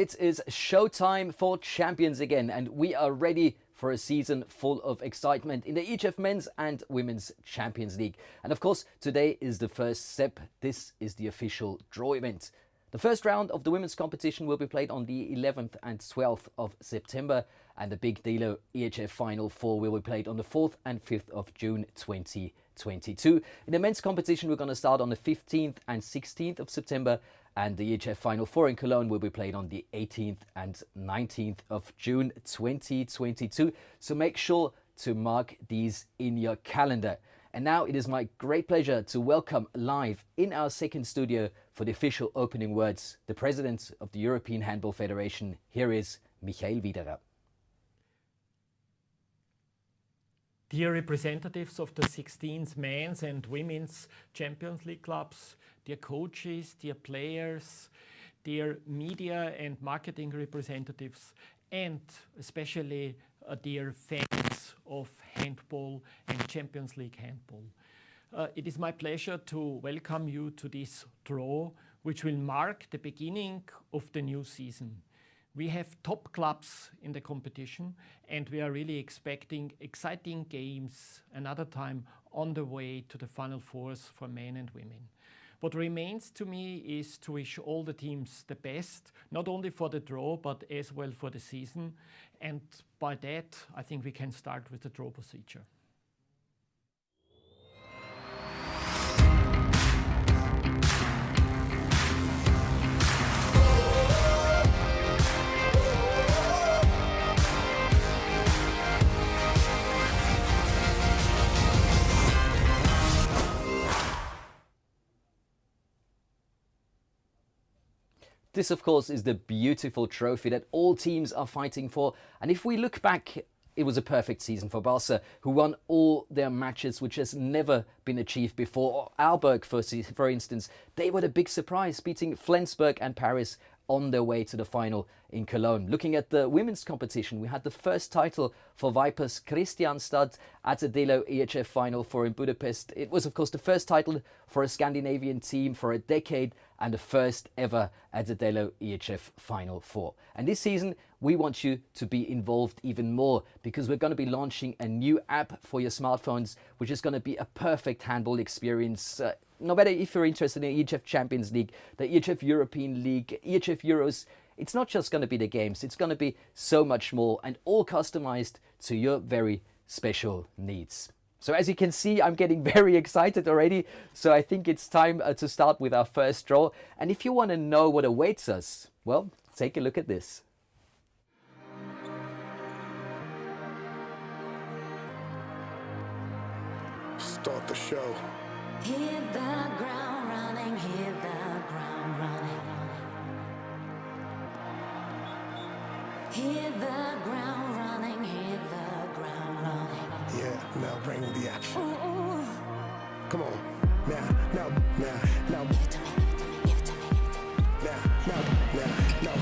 It is showtime for champions again, and we are ready for a season full of excitement in the EHF Men's and Women's Champions League. And of course, today is the first step. This is the official draw event. The first round of the women's competition will be played on the 11th and 12th of September, and the big Delo EHF Final 4 will be played on the 4th and 5th of June 2022. In the men's competition, we're going to start on the 15th and 16th of September, and the EHF Final 4 in Cologne will be played on the 18th and 19th of June 2022. So make sure to mark these in your calendar. And now it is my great pleasure to welcome live in our second studio for the official opening words, the President of the European Handball Federation. Here is Michael Widerer. Dear representatives of the 16th men's and women's Champions League clubs, dear coaches, dear players, dear media and marketing representatives, and especially dear fans of handball and Champions League handball. It is my pleasure to welcome you to this draw, which will mark the beginning of the new season. We have top clubs in the competition, and we are really expecting exciting games another time on the way to the Final Fours for men and women. What remains to me is to wish all the teams the best, not only for the draw, but as well for the season. And by that, I think we can start with the draw procedure. This, of course, is the beautiful trophy that all teams are fighting for. And if we look back, it was a perfect season for Barca, who won all their matches, which has never been achieved before. Aalborg, for instance, they were the big surprise, beating Flensburg and Paris on their way to the final in Cologne. Looking at the women's competition, we had the first title for Vipers Kristianstad at the Delo EHF Final 4 in Budapest. It was, of course, the first title for a Scandinavian team for a decade and the first ever at the Delo EHF Final 4. And this season, we want you to be involved even more, because we're going to be launching a new app for your smartphones, which is going to be a perfect handball experience. No matter if you're interested in the EHF Champions League, the EHF European League, EHF Euros, it's not just going to be the games, it's going to be so much more, and all customized to your very special needs. So as you can see, I'm getting very excited already. So I think it's time to start with our first draw. And if you want to know what awaits us, well, take a look at this. Start the show. Hit the ground running, hit the ground running. Hit the ground running, hit the ground running. Yeah, now bring the action. Ooh. Come on. Now. Give it to me, give it to me, give it to me. Now.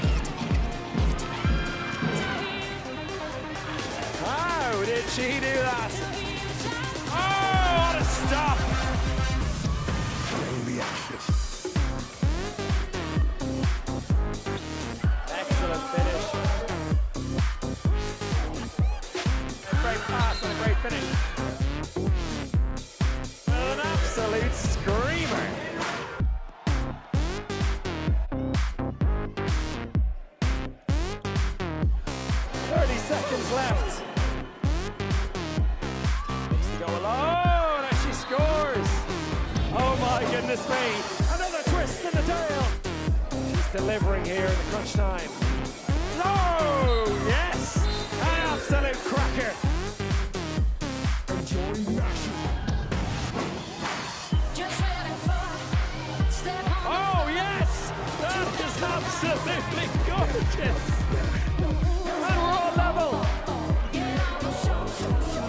How did she do that? Oh, what a stop! Bring the action. Excellent finish. A great pass and a great finish. An absolute screamer. 30 seconds left. Needs to go alone as she scores. Oh my goodness me. Another twist in the tail. She's delivering here in the crunch time. No! Yes! An absolute cracker. Enjoy the action. Just ready for step on. Oh yes! That is absolutely gorgeous. And we're all level. Get on the show.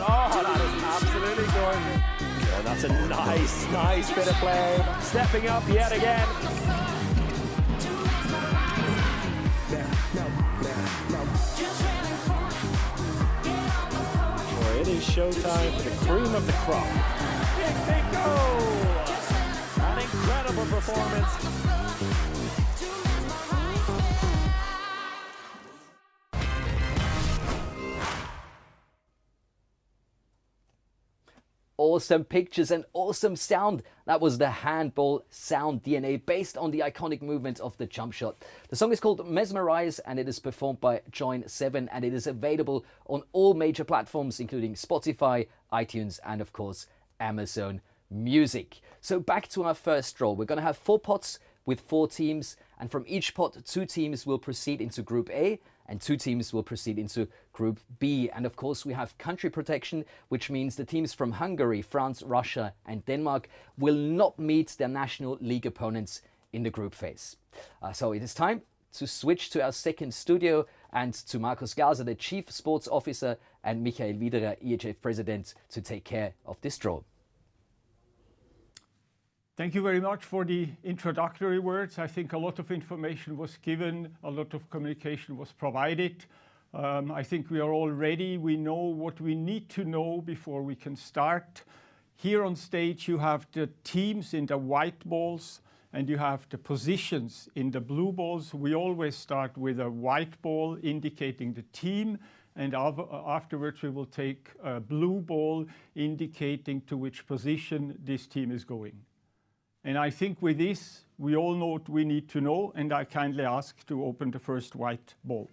Oh, that is absolutely gorgeous. Oh, that's a nice bit of play. Stepping up yet again. Now. Just ready for get on the floor. For it is showtime for the cream of the crop. Big goal! An incredible performance. awesome pictures and awesome sound. That was the Handball sound DNA based on the iconic movement of the jump shot. The song is called Mesmerize and it is performed by Join 7 and it is available on all major platforms including Spotify, iTunes and of course Amazon Music. So back to our first draw. We're going to have 4 pots with 4 teams, and from each pot 2 teams will proceed into Group A and 2 teams will proceed into Group B. And of course we have country protection, which means the teams from Hungary, France, Russia and Denmark will not meet their national league opponents in the group phase. So it is time to switch to our second studio and to Markus Gaser, the Chief Sports Officer, and Michael Wiederer, EHF President, to take care of this draw. Thank you very much for the introductory words. I think a lot of information was given, a lot of communication was provided. I think we are all ready. We know what we need to know before we can start. Here on stage you have the teams in the white balls and you have the positions in the blue balls. We always start with a white ball indicating the team, and afterwards we will take a blue ball indicating to which position this team is going. And I think with this, we all know what we need to know, and I kindly ask to open the first white ball.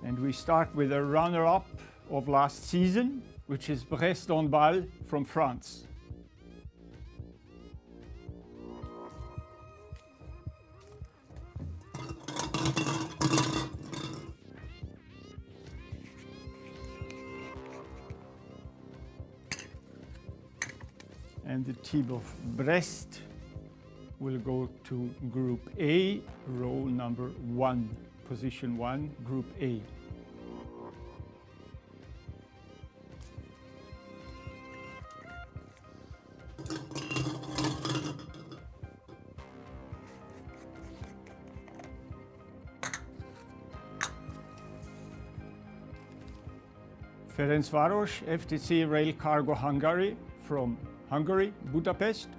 And we start with a runner-up of last season, which is Brest Handball from France. And the team of Brest will go to Group A, row number 1, position 1, Group A. Ferencváros, FTC Rail Cargo Hungary from Hungary, Budapest.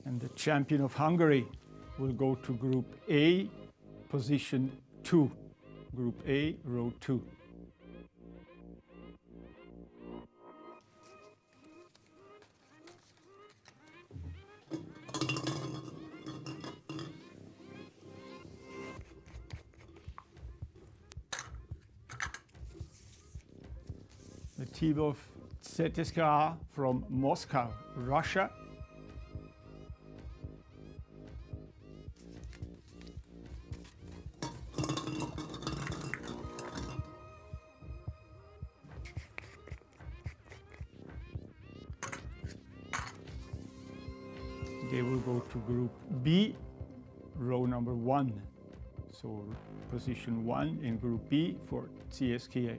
And the champion of Hungary will go to Group A, position 2. Group A, row 2. The team of ZSKA from Moscow, Russia. They will go to Group B, row number 1. So position 1 in Group B for CSKA.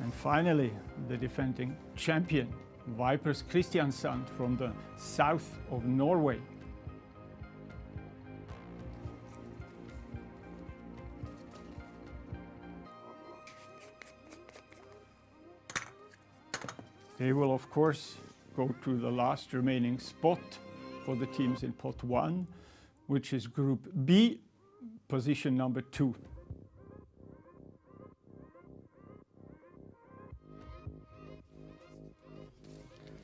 And finally, the defending champion, Vipers Kristiansand from the south of Norway. They will, of course, go to the last remaining spot for the teams in pot 1, which is Group B, position number 2.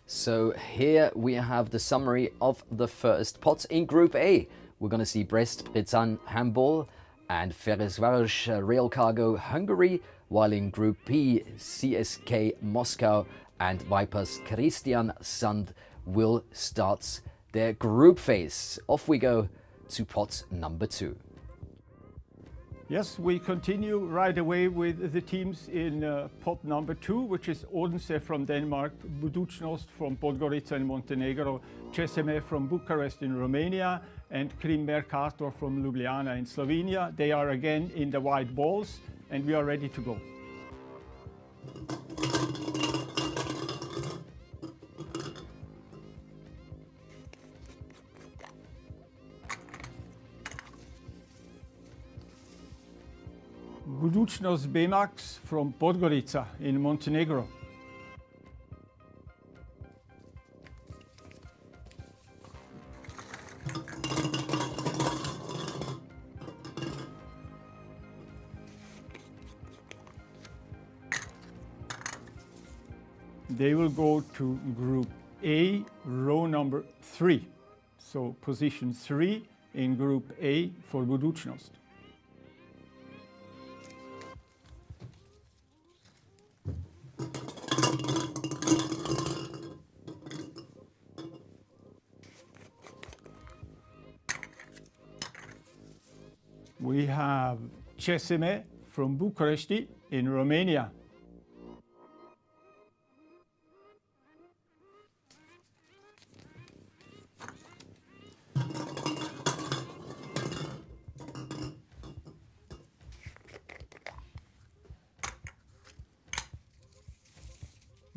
So here we have the summary of the first pot. In Group A, we're going to see Brest Bretagne Handball and Ferencváros Rail Cargo Hungary, while in Group B, CSK Moscow and Vipers Kristiansand will start their group phase. Off we go to pot number 2. Yes, we continue right away with the teams in pot number 2, which is Odense from Denmark, Budućnost from Podgorica in Montenegro, CSME from Bucharest in Romania, and Krim Mercator from Ljubljana in Slovenia. They are again in the white balls, and we are ready to go. Budućnost Bemax from Podgorica in Montenegro. They will go to Group A, row number 3. So position 3 in Group A for Budućnost. We have Ceseme from Bucharest in Romania.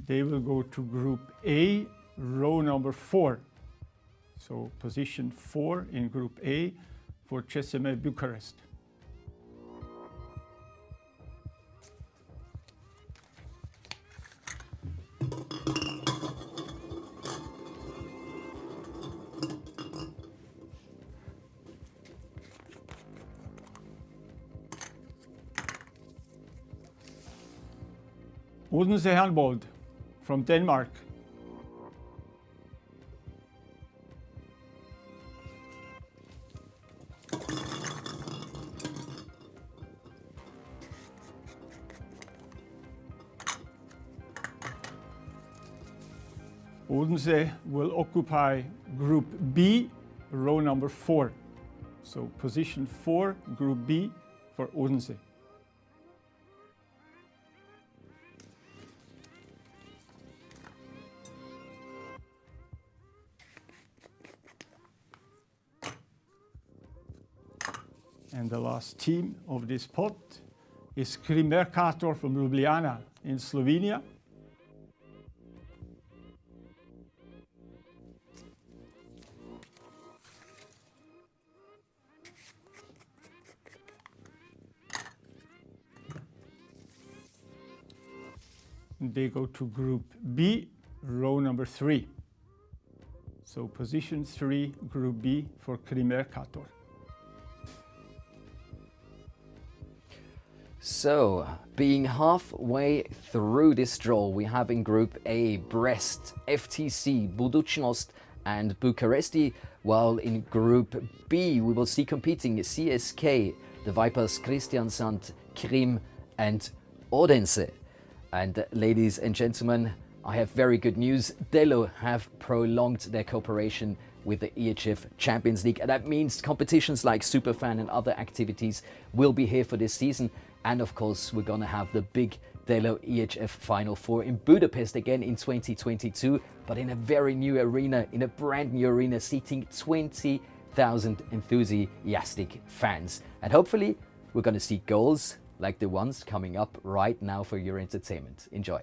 They will go to Group A, row number 4. So position 4 in Group A for Ceseme Bucharest. Odense Handball from Denmark. Odense will occupy Group B, row number 4. So position 4, Group B for Odense. And the last team of this pot is Krim Mercator from Ljubljana in Slovenia. They go to Group B, row number 3. So position 3, Group B for Krim Mercator. So, being halfway through this draw, we have in Group A Brest, FTC, Budućnost and Bucharesti, while in Group B we will see competing CSK, the Vipers, Kristiansand, Krim and Odense. And ladies and gentlemen, I have very good news. Delo have prolonged their cooperation with the EHF Champions League, and that means competitions like Superfan and other activities will be here for this season. And of course, we're going to have the big Delo EHF Final Four in Budapest again in 2022, but in a very new arena, in a brand new arena, seating 20,000 enthusiastic fans. And hopefully, we're going to see goals like the ones coming up right now for your entertainment. Enjoy.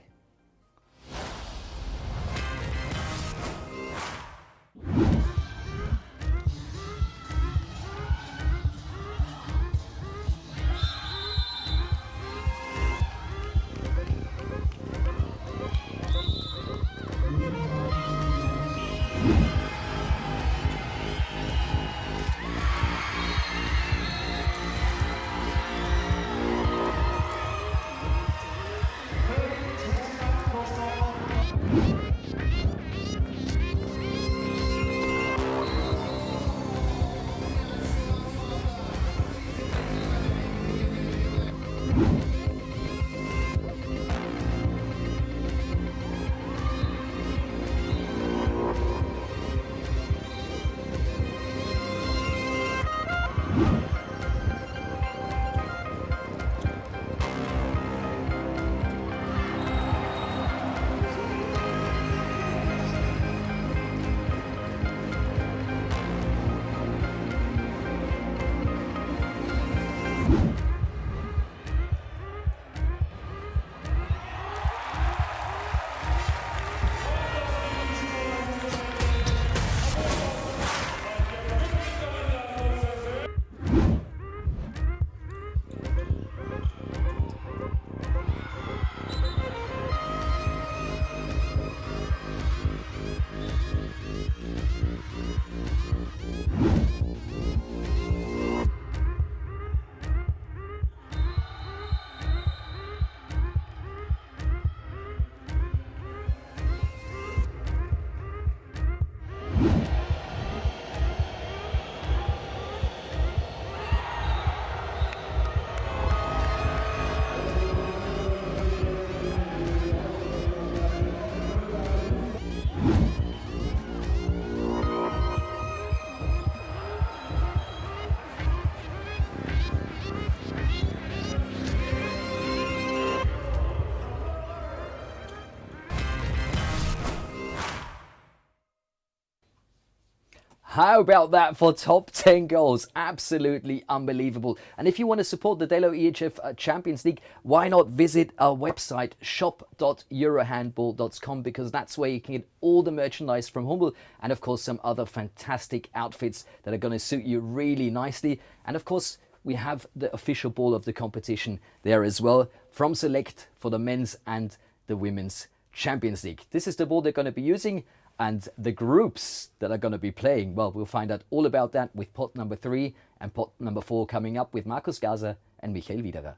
How about that for top 10 goals? Absolutely unbelievable. And if you want to support the Delo EHF Champions League, why not visit our website shop.eurohandball.com, because that's where you can get all the merchandise from Handball and of course some other fantastic outfits that are going to suit you really nicely. And of course we have the official ball of the competition there as well from Select for the men's and the women's Champions League. This is the ball they're going to be using. And the groups that are going to be playing, well, we'll find out all about that with pot number 3 and pot number 4 coming up with Markus Gaser and Michael Wiederer.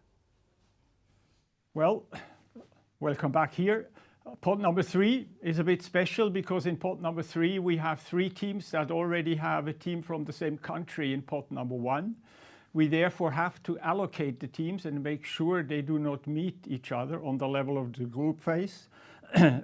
Well, welcome back here. Pot number 3 is a bit special because in pot number 3 we have 3 teams that already have a team from the same country in pot number 1. We therefore have to allocate the teams and make sure they do not meet each other on the level of the group phase.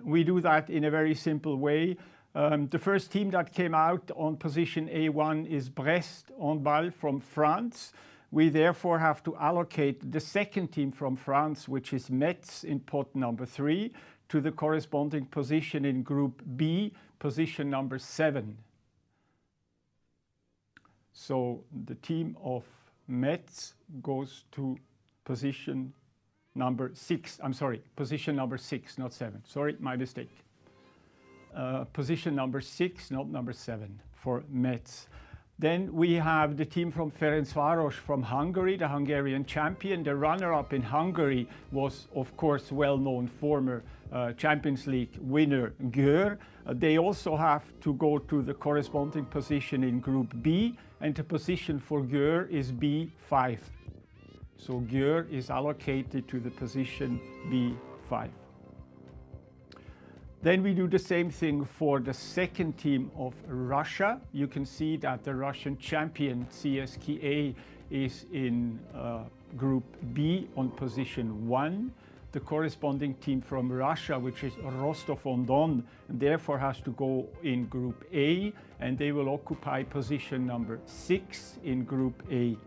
We do that in a very simple way. The first team that came out on position A1 is Brest Handball from France. We therefore have to allocate the second team from France, which is Metz in pot number 3, to the corresponding position in group B, position number 7. So the team of Metz goes to position number 6, position number 6, not 7. Sorry, my mistake. Position number 6, not number 7 for Metz. Then we have the team from Ferencváros from Hungary, the Hungarian champion. The runner-up in Hungary was, of course, well-known former Champions League winner Győr. They also have to go to the corresponding position in Group B, and the position for Győr is B5. So Győr is allocated to the position B5. Then we do the same thing for the second team of Russia. You can see that the Russian champion CSKA is in Group B on position 1. The corresponding team from Russia, which is Rostov-on-Don, therefore has to go in Group A, and they will occupy position number 6 in Group A.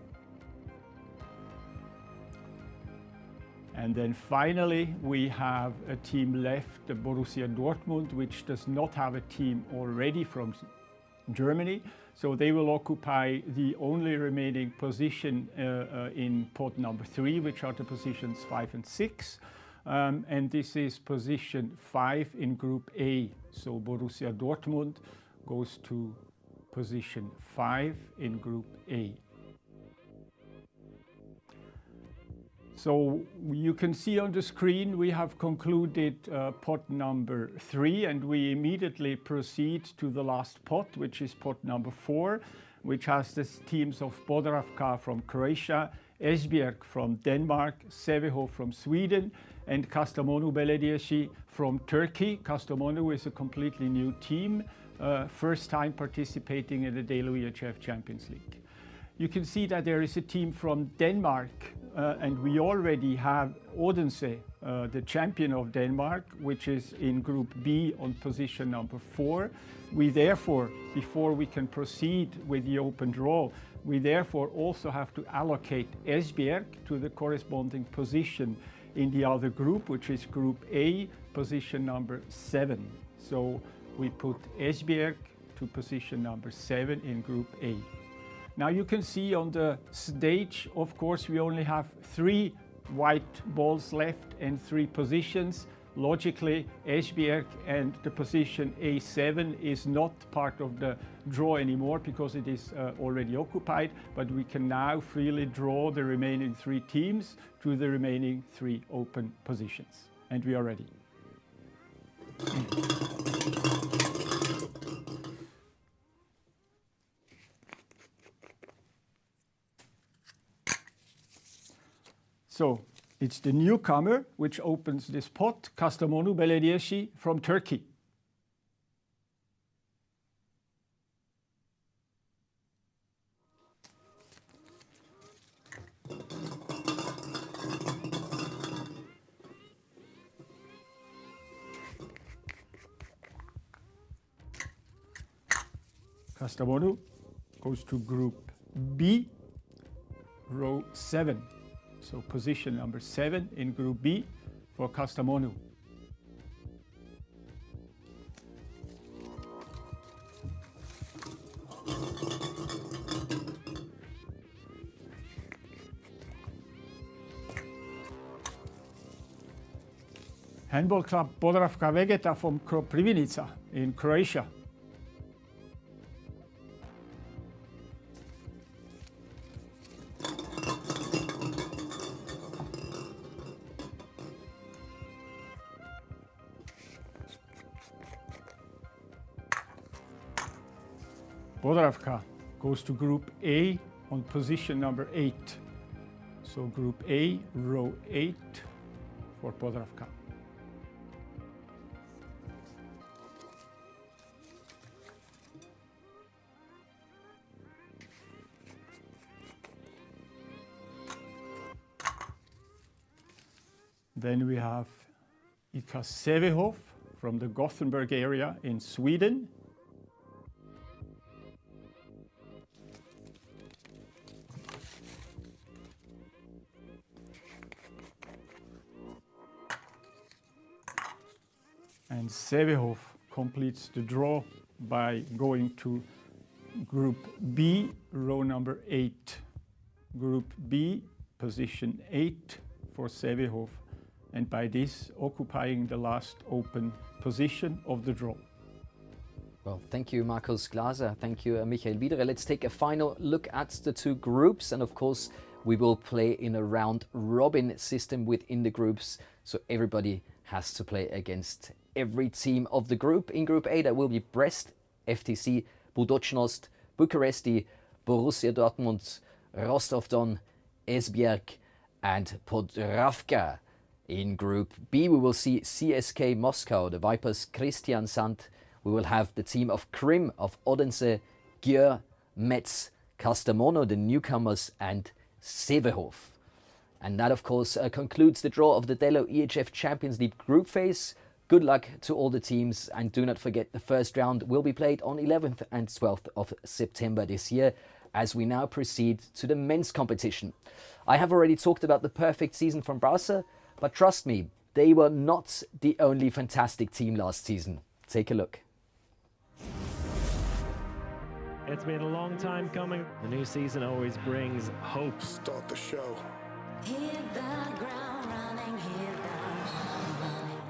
And then finally, we have a team left, the Borussia Dortmund, which does not have a team already from Germany. So they will occupy the only remaining position in pot number 3, which are the positions 5 and 6. And this is position 5 in Group A. So Borussia Dortmund goes to position 5 in Group A. So you can see on the screen we have concluded pot number 3, and we immediately proceed to the last pot, which is pot number 4, which has the teams of Podravka from Croatia, Esbjerg from Denmark, Seveho from Sweden, and Kastamonu Belediyesi from Turkey. Kastamonu is a completely new team, first time participating in the Delo EHF Champions League. You can see that there is a team from Denmark, and we already have Odense, the champion of Denmark, which is in Group B on position number 4. We therefore, before we can proceed with the open draw, we therefore also have to allocate Esbjerg to the corresponding position in the other group, which is Group A, position number 7. So we put Esbjerg to position number 7 in Group A. Now you can see on the stage, of course, we only have 3 white balls left and 3 positions. Logically, Esbjerg and the position A7 is not part of the draw anymore because it is already occupied, but we can now freely draw the remaining 3 teams to the remaining 3 open positions. And we are ready. So it's the newcomer which opens this pot, Kastamonu Belediyesi from Turkey. Kastamonu goes to Group B, row 7. So position number 7 in Group B for Kastamonu. Handball club Podravka Vegeta from Koprivnica in Croatia. Podravka goes to Group A on position number 8. So Group A, row 8 for Podravka. Then we have Ika Sävehof from the Gothenburg area in Sweden. And Sävehof completes the draw by going to Group B, row number 8. Group B, position 8 for Sävehof, and by this occupying the last open position of the draw. Well, thank you, Markus Glaser. Thank you, Michael Wiederer. Let's take a final look at the two groups. And of course, we will play in a round-robin system within the groups. So everybody has to play against every team of the group. In Group A, that will be Brest, FTC, Budućnost, Bucuresti, Borussia Dortmund, Rostov-Don, Esbjerg and Podravka. In Group B, we will see CSK Moscow, the Vipers Kristiansand. We will have the team of Krim, of Odense, Győr, Metz, Kastamonu, the newcomers, and Sävehof. And that, of course, concludes the draw of the Delo EHF Champions League group phase. Good luck to all the teams, and do not forget the first round will be played on 11th and 12th of September this year, as we now proceed to the men's competition. I have already talked about the perfect season from Barca, but trust me, they were not the only fantastic team last season. Take a look. It's been a long time coming. The new season always brings hope. Start the show. Hit the ground running, hit the ground running.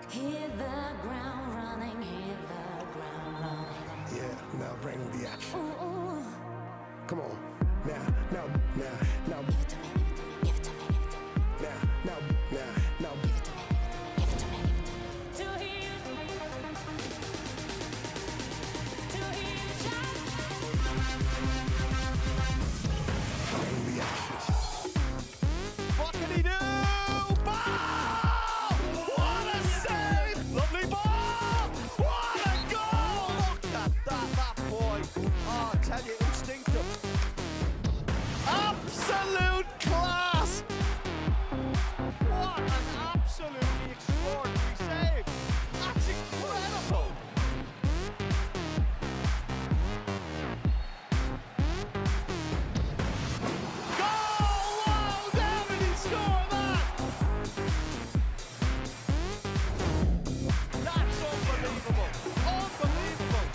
Hit the ground running, hit the ground running. Yeah, now bring the action. Ooh, ooh. Come on. Now. Give it to me, give it to me, give it to me. Now. Give it to me, give it to me. To hear shot. Bring the action. What can he do? Ball! What a save! Lovely ball! What a goal! Look at that boy. Oh, I tell you, instinctive. Absolute class! What an absolutely extraordinary save! That's incredible! Goal! Wow! How did he score that? That's unbelievable! Unbelievable!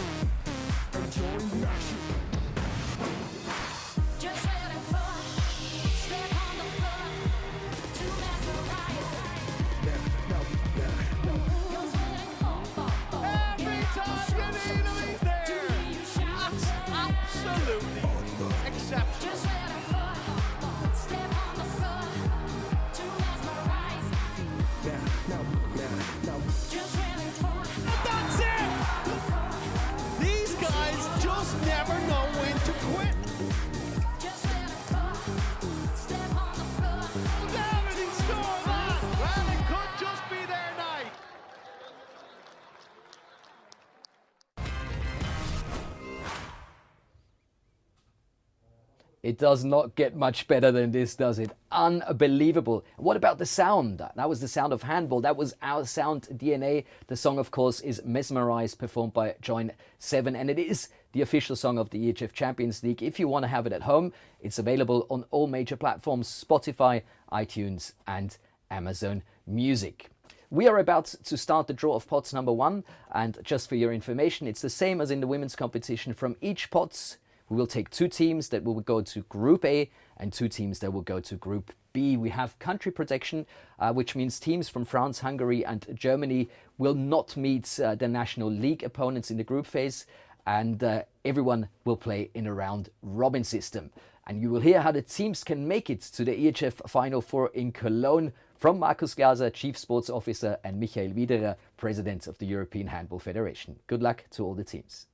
Enjoying the action. Just ready for step on the floor to mesmerize. Now. You're sweating for. Every time you need him, he's there! To hear you shout. That's absolutely exceptional. Just ready for step on the floor to mesmerize. Now. Just ready for. That's it! These guys just never know when to quit. Just ready for step on the floor. How did he score that? Well, it could just be their night. It does not get much better than this, does it? Unbelievable. What about the sound? That was the sound of Handball. That was our sound DNA. The song, of course, is Mesmerize, performed by Join 7, and it is the official song of the EHF Champions League. If you want to have it at home, it's available on all major platforms: Spotify, iTunes and Amazon Music. We are about to start the draw of pots number 1, and just for your information, it's the same as in the women's competition. From each pot, we will take 2 teams that will go to Group A and 2 teams that will go to Group B, we have country protection, which means teams from France, Hungary and Germany will not meet their national league opponents in the group phase, and everyone will play in a round-robin system. And you will hear how the teams can make it to the EHF Final Four in Cologne from Markus Glaser, Chief Sports Officer, and Michael Widerer, President of the European Handball Federation. Good luck to all the teams.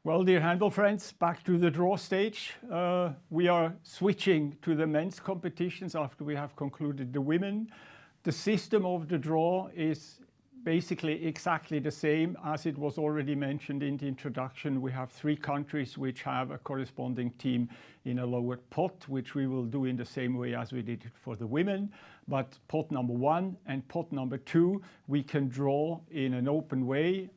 Well, dear handball friends, back to the draw stage. We are switching to the men's competitions after we have concluded the women. The system of the draw is basically exactly the same as it was already mentioned in the introduction. We have 3 countries which have a corresponding team in a lowered pot, which we will do in the same way as we did it for the women. But pot number 1 and pot number 2, we can draw in an open way,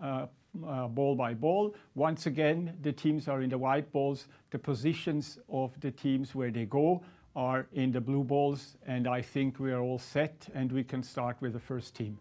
ball by ball. Once again, the teams are in the white balls. The positions of the teams where they go are in the blue balls, and I think we are all set and we can start with the first team.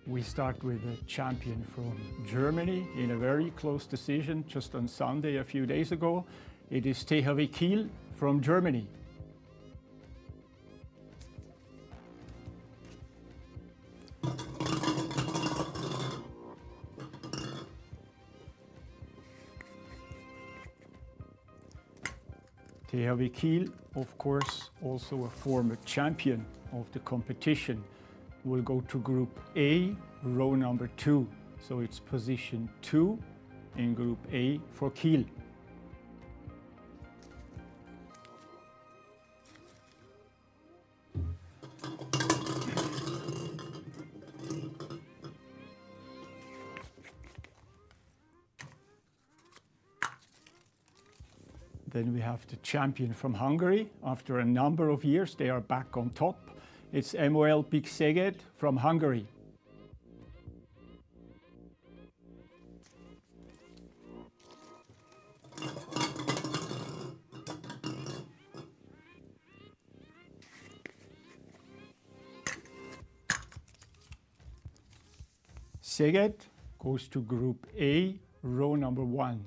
We start with a champion from Germany in a very close decision just on Sunday a few days ago. It is THW Kiel from Germany. THW Kiel, of course, also a former champion of the competition, will go to Group A, row number 2. So it's position 2 in Group A for Kiel. Then we have the champion from Hungary. After a number of years, they are back on top. It's MOL Big Szeged from Hungary. Szeged goes to Group A, row number 1.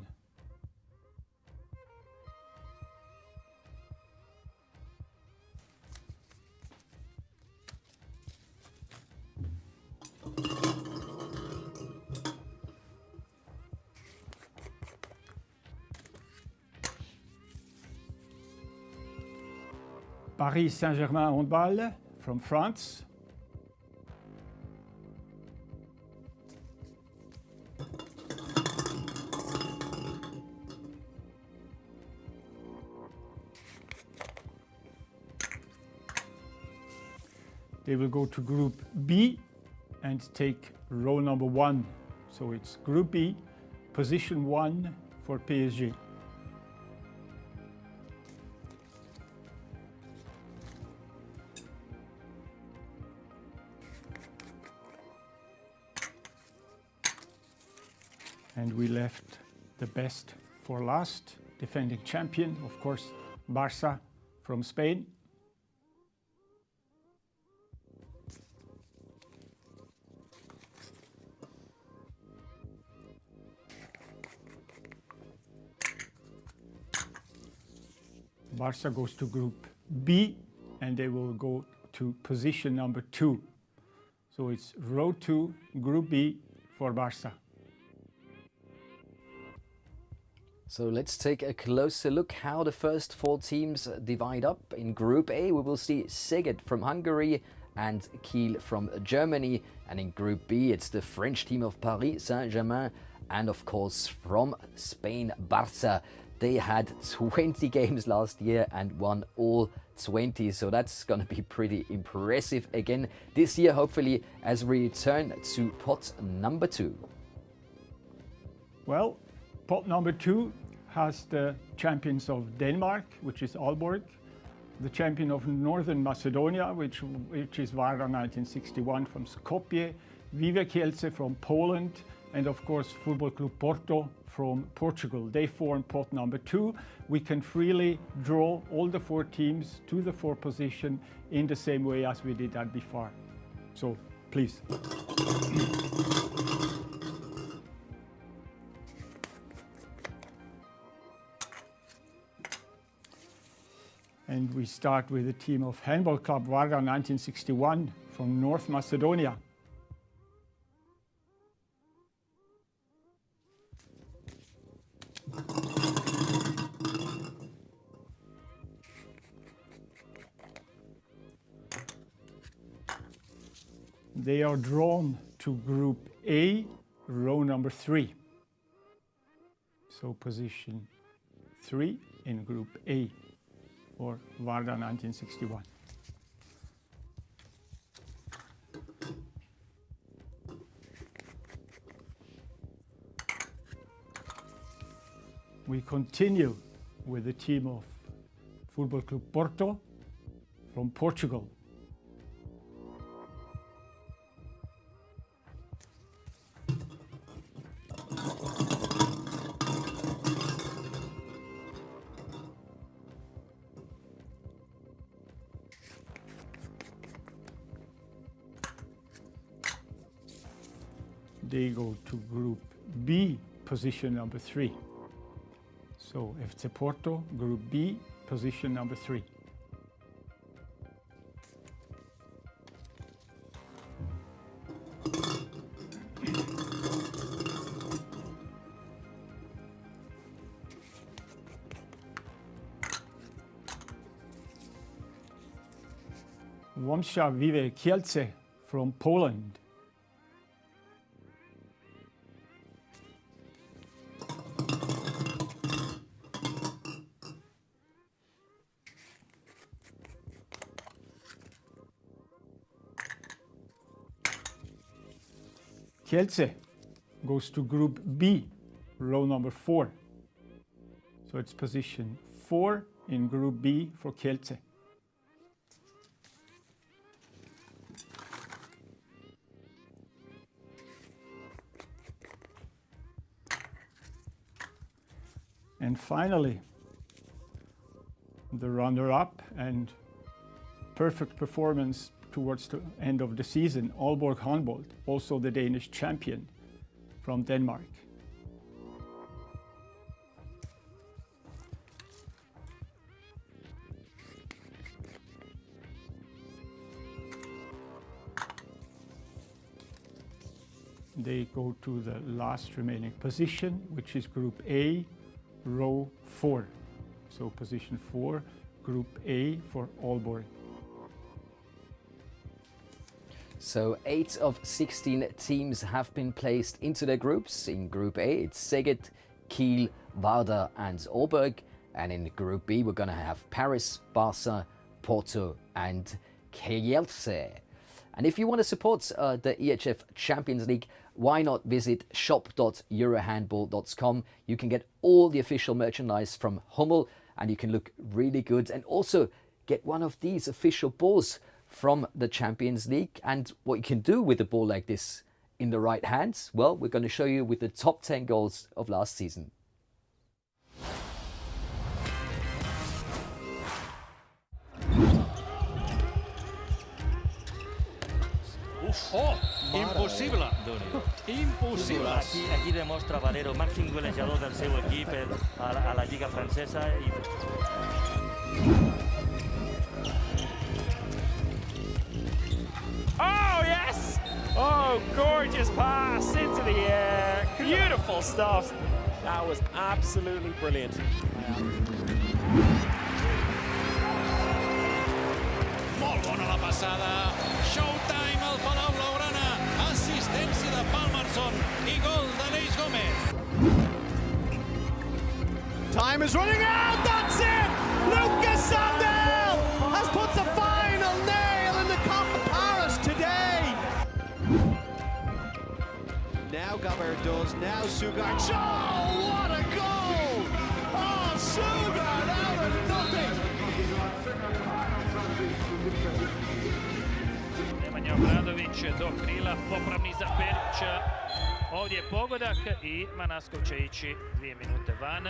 Paris Saint-Germain Handball from France. They will go to Group B and take row number 1. So it's Group B, position 1 for PSG. And we left the best for last, defending champion, of course, Barça from Spain. Barça goes to Group B and they will go to position number 2. So it's row 2, Group B for Barça. So let's take a closer look how the first 4 teams divide up. In Group A, we will see Szeged from Hungary and Kiel from Germany. And in Group B, it's the French team of Paris Saint-Germain and, of course, from Spain, Barça. They had 20 games last year and won all 20, so that's going to be pretty impressive again this year, hopefully, as we return to pot number 2. Well, pot number 2 has the champions of Denmark, which is Aalborg, the champion of Northern Macedonia, which is Vardar 1961 from Skopje, Vive Kielce from Poland, and of course Football Club Porto from Portugal. They form pot number 2. We can freely draw all the 4 teams to the 4 position in the same way as we did that before. So please. And we start with the team of Handball Club Varga 1961 from North Macedonia. They are drawn to Group A, row number 3. So position 3 in Group A for Varga 1961. We continue with the team of Football Club Porto from Portugal. They go to Group B, position number 3. So FC Porto, Group B, position number 3. Łomża Vive Kielce from Poland. Kielce goes to Group B, row number 4. So it's position 4 in Group B for Kielce. And finally, the runner-up and perfect performance towards the end of the season, Aalborg Handball, also the Danish champion from Denmark. They go to the last remaining position, which is Group A, row 4. So position 4, Group A for Aalborg. So 8 of 16 teams have been placed into their groups. In Group A, it's Szeged, Kiel, Vardar and Aalborg. And in Group B, we're going to have Paris, Barca, Porto and Kielce. And if you want to support the EHF Champions League, why not visit shop.eurohandball.com. You can get all the official merchandise from Hummel and you can look really good and also get one of these official balls from the Champions League. And what you can do with a ball like this in the right hands, well, we're going to show you with the top 10 goals of last season. Oh, impossible! Impossible! Aquí demostra Valero, màxim golejador del seu equip a la Lliga Francesa. Oh, yes! Oh, gorgeous pass into the air. Beautiful stuff. That was absolutely brilliant. Molt bona la passada. Showtime al Palau Blaugrana. Assistència de Palmerson i gol d'Aleix Gómez. Time is running out. That's it. Lucas Sandel has put the final nail in the Cup of Paris today. Now Gabert does. Now Sugard. Oh, what a goal! Oh, Sugard out of nothing. Nemanja Obradović do krila, popravni za Perića. Ovdje je pogodak i Manaskov će ići 2 minute van.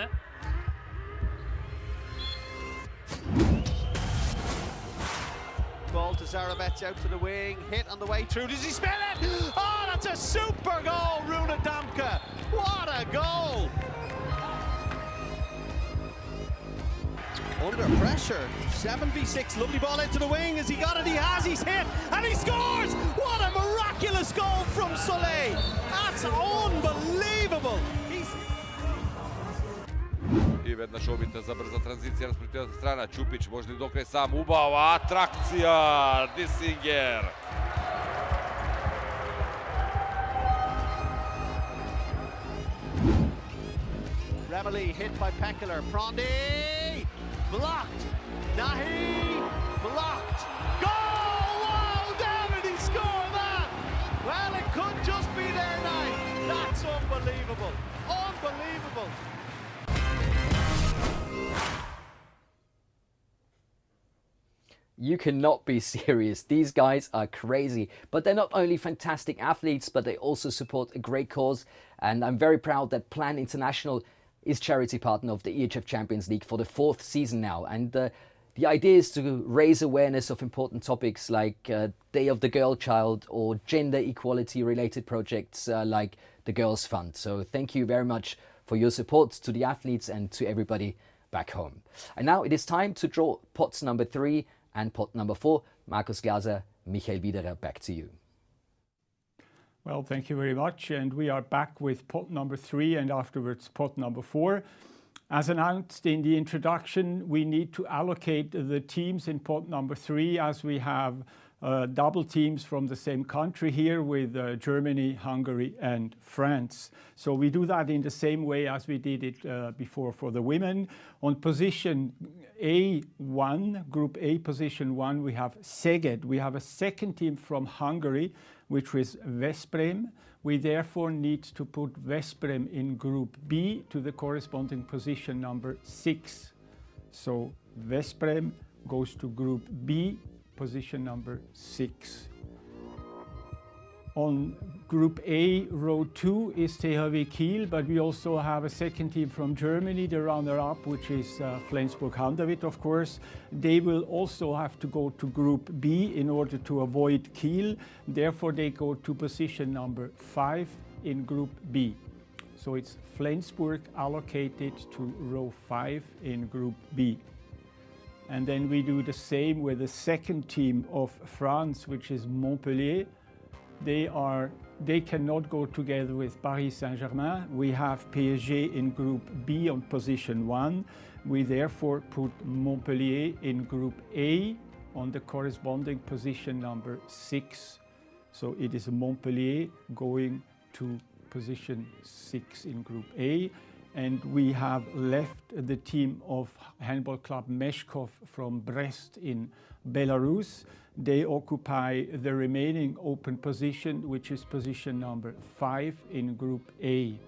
Ball to Zarabets out to the wing, hit on the way through. Does he spin it? Oh, that's a super goal, Runa Damka. What a goal! Under pressure, 7v6, lovely ball into the wing. Has he got it? He has, he's hit, and he scores! What a miraculous goal from Soleil! That's unbelievable! I jedna šobita za brza tranzicija, raspoređena strana, Ćupić možda i dok je sam ubao, atrakcija, Dissinger. Remeli hit by Pekkeler, Prondi, blocked, Nahi, blocked, goal! Wow, how did he score that? Well, it could just be their night. That's unbelievable, unbelievable. You cannot be serious. These guys are crazy. But they're not only fantastic athletes, but they also support a great cause. And I'm very proud that Plan International is charity partner of the EHF Champions League for the 4th season now. And the idea is to raise awareness of important topics like Day of the Girl Child or gender equality related projects like the Girls Fund. So thank you very much for your support to the athletes and to everybody back home. And now it is time to draw pots number 3 and pot number 4. Markus Glaser, Michael Wiederer, back to you. Well, thank you very much. And we are back with pot number 3 and afterwards pot number 4. As announced in the introduction, we need to allocate the teams in pot number 3 as we have double teams from the same country here with Germany, Hungary and France. So we do that in the same way as we did it before for the women. On position A1, Group A, position 1, we have Szeged. We have a second team from Hungary, which is Veszprém. We therefore need to put Veszprém in Group B to the corresponding position number 6. So Veszprém goes to Group B, position number 6. On Group A, row 2 is THW Kiel, but we also have a second team from Germany, the runner-up, which is Flensburg-Handewitt, of course. They will also have to go to Group B in order to avoid Kiel. Therefore, they go to position number 5 in Group B. So it's Flensburg allocated to row 5 in Group B. And then we do the same with the second team of France, which is Montpellier. They cannot go together with Paris Saint-Germain. We have PSG in Group B on position 1. We therefore put Montpellier in Group A on the corresponding position number 6. So it is Montpellier going to position 6 in Group A. And we have left the team of Handball Club Meshkov from Brest in Belarus. They occupy the remaining open position, which is position number 5 in Group A.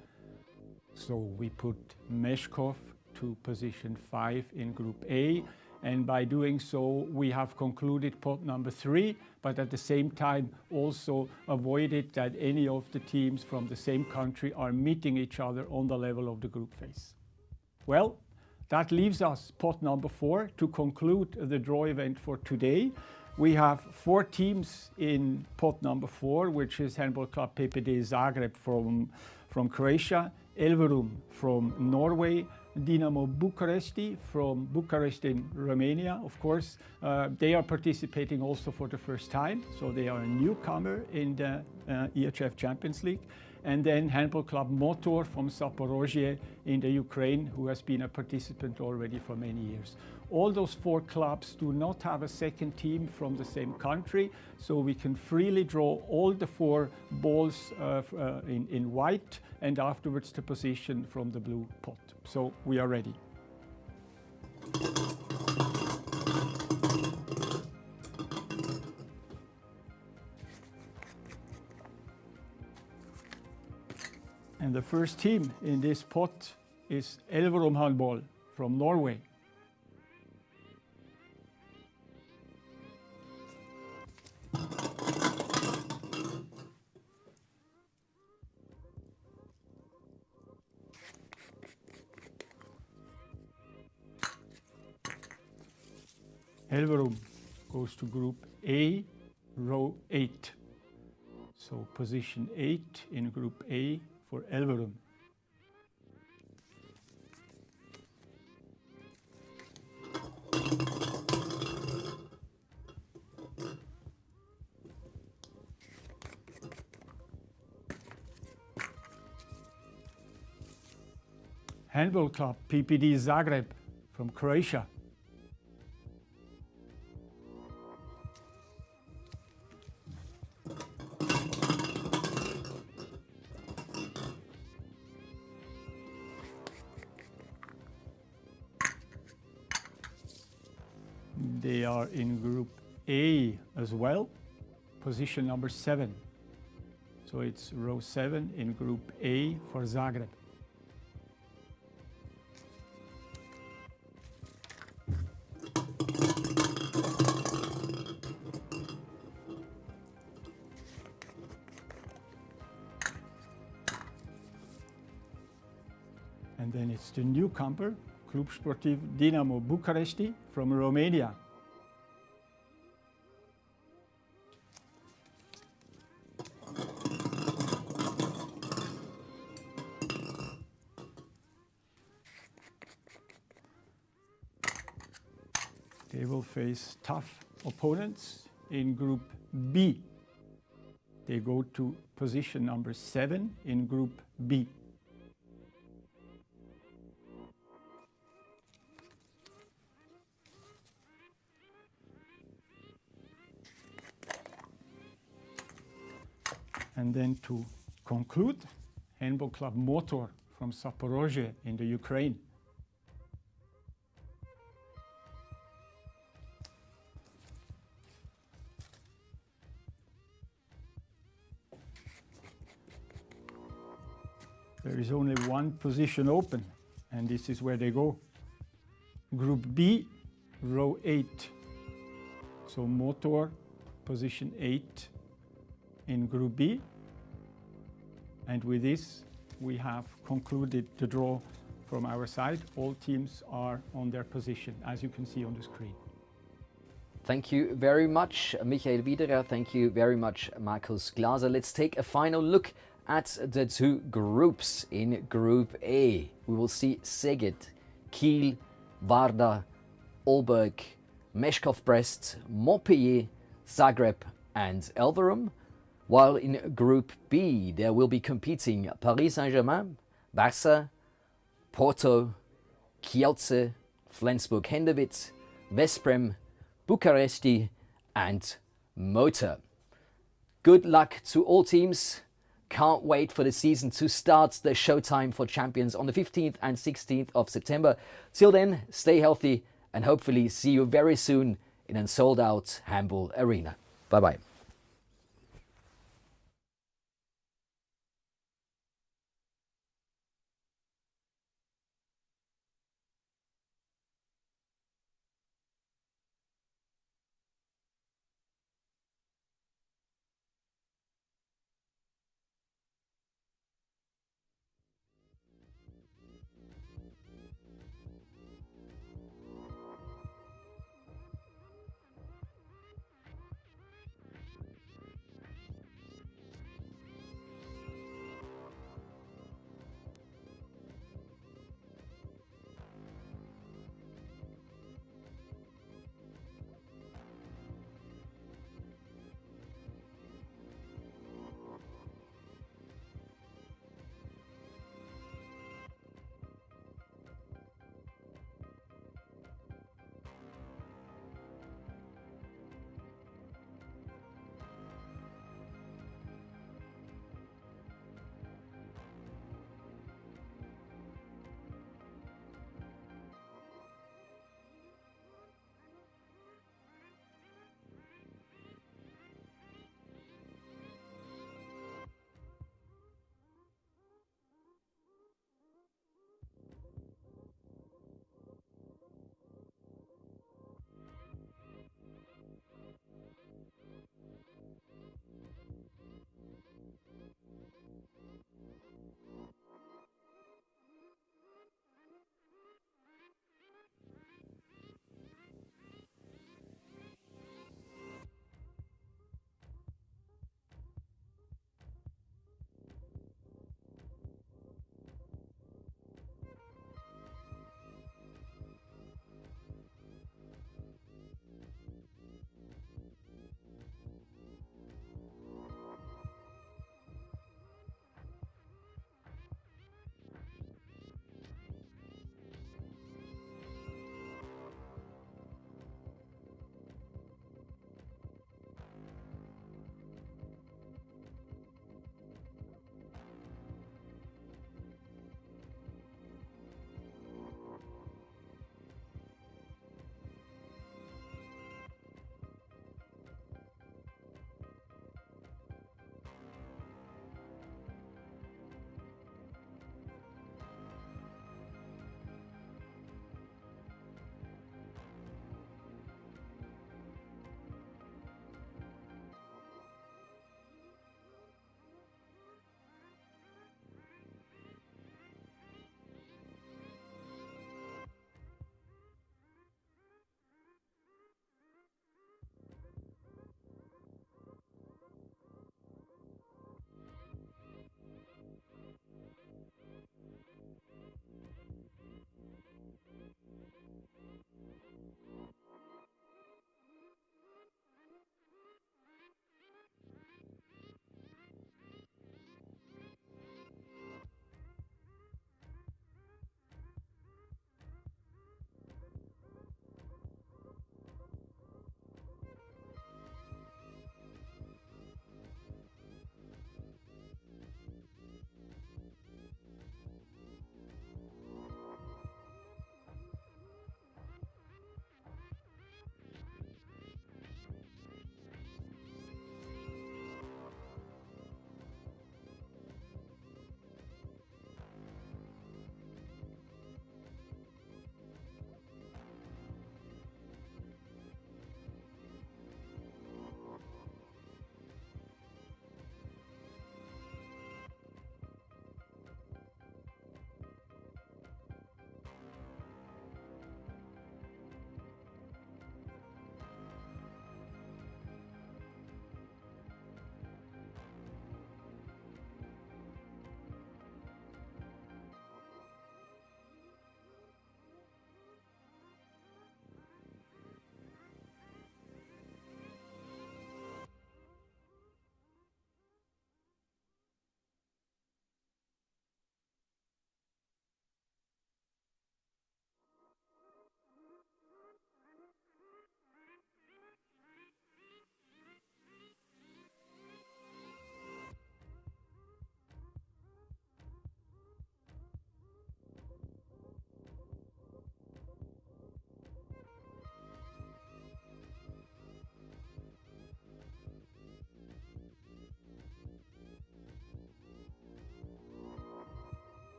So we put Meshkov to position 5 in Group A. And by doing so, we have concluded pot number 3, but at the same time also avoided that any of the teams from the same country are meeting each other on the level of the group phase. Well, that leaves us pot number 4 to conclude the draw event for today. We have 4 teams in pot number 4, which is Handball Club PPD Zagreb from Croatia, Elverum from Norway, Dinamo Bucuresti from Bucharest in Romania, of course. They are participating also for the first time, so they are a newcomer in the EHF Champions League. And then Handball Club Motor from Zaporozhye in the Ukraine, who has been a participant already for many years. All those 4 clubs do not have a second team from the same country, so we can freely draw all the 4 balls in white and afterwards the position from the blue pot. So we are ready. And the first team in this pot is Elverum Handball from Norway. Elverum goes to Group A, row 8. So position 8 in Group A for Elverum. Handball club PPD Zagreb from Croatia. They are in Group A as well, position number 7. So it's row 7 in Group A for Zagreb. And then it's the newcomer, Klub Sportiv Dinamo Bucharesti from Romania. They will face tough opponents in Group B. They go to position number 7 in Group B. And then to conclude, Handball Club Motor from Zaporozhye in the Ukraine. There is only one position open, and this is where they go. Group B, row 8. So Motor, position 8 in Group B. And with this, we have concluded the draw from our side. All teams are on their position, as you can see on the screen. Thank you very much, Michael Wiederer. Thank you very much, Markus Glaser. Let's take a final look at the two groups. In Group A, we will see Szeged, Kiel, Vardar, Olberg, Meshkov Brest, Montpellier, Zagreb and Elverum. While in Group B, there will be competing Paris Saint-Germain, Barca, Porto, Kielce, Flensburg-Handewitt, Veszprém, Bucharesti and Motor. Good luck to all teams. Can't wait for the season to start. The showtime for champions on the 15th and 16th of September. Till then, stay healthy and hopefully see you very soon in a sold-out Handball arena. Bye-bye.